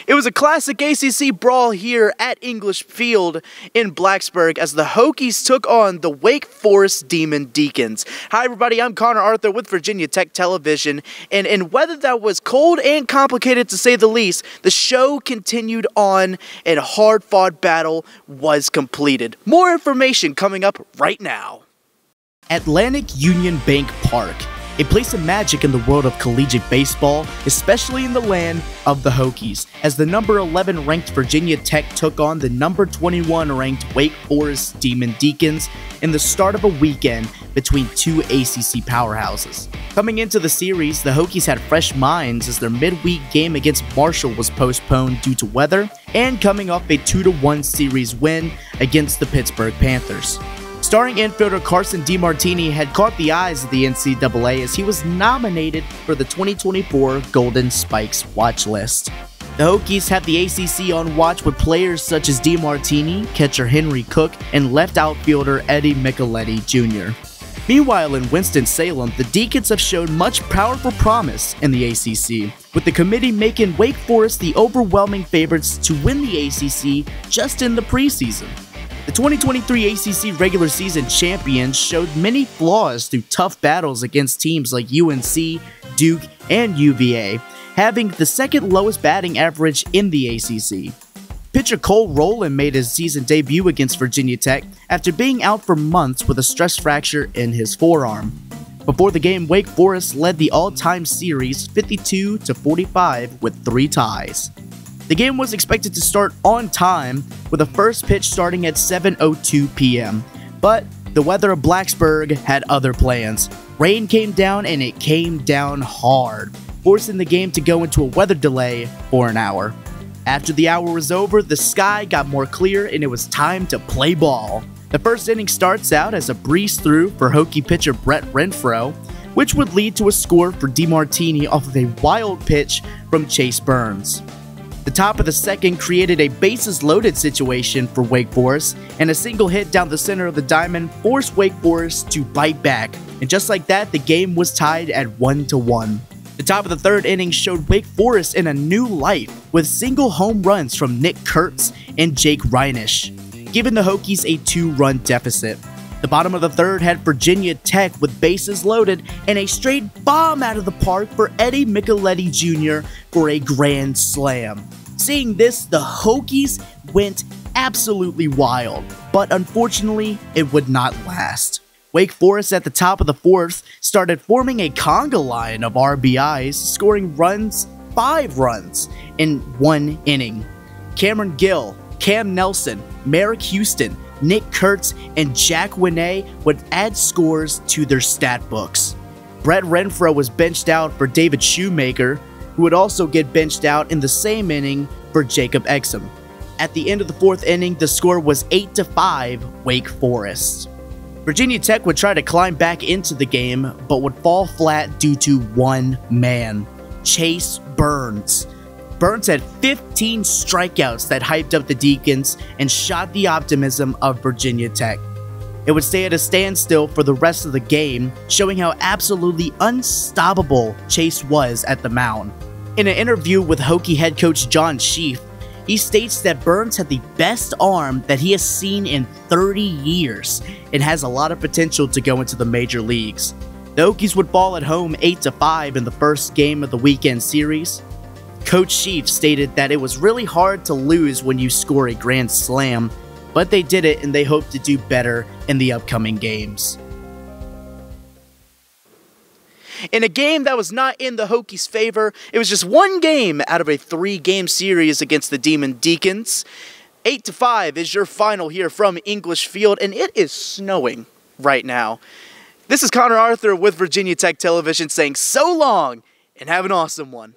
It was a classic ACC brawl here at English Field in Blacksburg as the Hokies took on the Wake Forest Demon Deacons. Hi everybody, I'm Connor Arthur with Virginia Tech Television, and in weather that was cold and complicated to say the least, the show continued on and a hard-fought battle was completed. More information coming up right now. Atlantic Union Bank Park, a place of magic in the world of collegiate baseball, especially in the land of the Hokies, as the number 11 ranked Virginia Tech took on the number 21 ranked Wake Forest Demon Deacons in the start of a weekend between two ACC powerhouses. Coming into the series, the Hokies had fresh minds as their midweek game against Marshall was postponed due to weather, and coming off a 2-1 series win against the Pittsburgh Panthers. Starring infielder Carson DeMartini had caught the eyes of the NCAA as he was nominated for the 2024 Golden Spikes watch list. The Hokies have the ACC on watch with players such as DeMartini, catcher Henry Cook, and left outfielder Eddie Micheletti Jr. Meanwhile, in Winston-Salem, the Deacons have shown much powerful promise in the ACC, with the committee making Wake Forest the overwhelming favorites to win the ACC just in the preseason. The 2023 ACC regular season champions showed many flaws through tough battles against teams like UNC, Duke, and UVA, having the second lowest batting average in the ACC. Pitcher Cole Rowland made his season debut against Virginia Tech after being out for months with a stress fracture in his forearm. Before the game, Wake Forest led the all-time series 52-45 with 3 ties. The game was expected to start on time, with the first pitch starting at 7:02 p.m., but the weather of Blacksburg had other plans. Rain came down and it came down hard, forcing the game to go into a weather delay for an hour. After the hour was over, the sky got more clear and it was time to play ball. The first inning starts out as a breeze through for Hokie pitcher Brett Renfroe, which would lead to a score for DeMartini off of a wild pitch from Chase Burns. The top of the second created a bases-loaded situation for Wake Forest, and a single hit down the center of the diamond forced Wake Forest to bite back, and just like that, the game was tied at 1-1. The top of the third inning showed Wake Forest in a new light, with single home runs from Nick Kurtz and Jake Reinisch, giving the Hokies a 2-run deficit. The bottom of the third had Virginia Tech with bases loaded and a straight bomb out of the park for Eddie Micheletti Jr. for a grand slam. Seeing this, the Hokies went absolutely wild, but unfortunately, it would not last. Wake Forest at the top of the fourth started forming a conga line of RBIs, scoring 5 runs in 1 inning. Cameron Gill, Cam Nelson, Merrick Houston, Nick Kurtz, and Jack Winay would add scores to their stat books. Brett Renfroe was benched out for David Shoemaker, who would also get benched out in the same inning for Jacob Exum. At the end of the fourth inning, the score was 8-5 Wake Forest. Virginia Tech would try to climb back into the game, but would fall flat due to one man, Chase Burns. Burns had 15 strikeouts that hyped up the Deacons and shot the optimism of Virginia Tech. It would stay at a standstill for the rest of the game, showing how absolutely unstoppable Chase was at the mound. In an interview with Hokie head coach John Sheaf, he states that Burns had the best arm that he has seen in 30 years and has a lot of potential to go into the major leagues. The Hokies would fall at home 8-5 in the first game of the weekend series. Coach Sheaf stated that it was really hard to lose when you score a grand slam, but they did it and they hope to do better in the upcoming games. In a game that was not in the Hokies' favor, it was just one game out of a 3-game series against the Demon Deacons. 8-5 is your final here from English Field, and it is snowing right now. This is Connor Arthur with Virginia Tech Television saying so long and have an awesome one.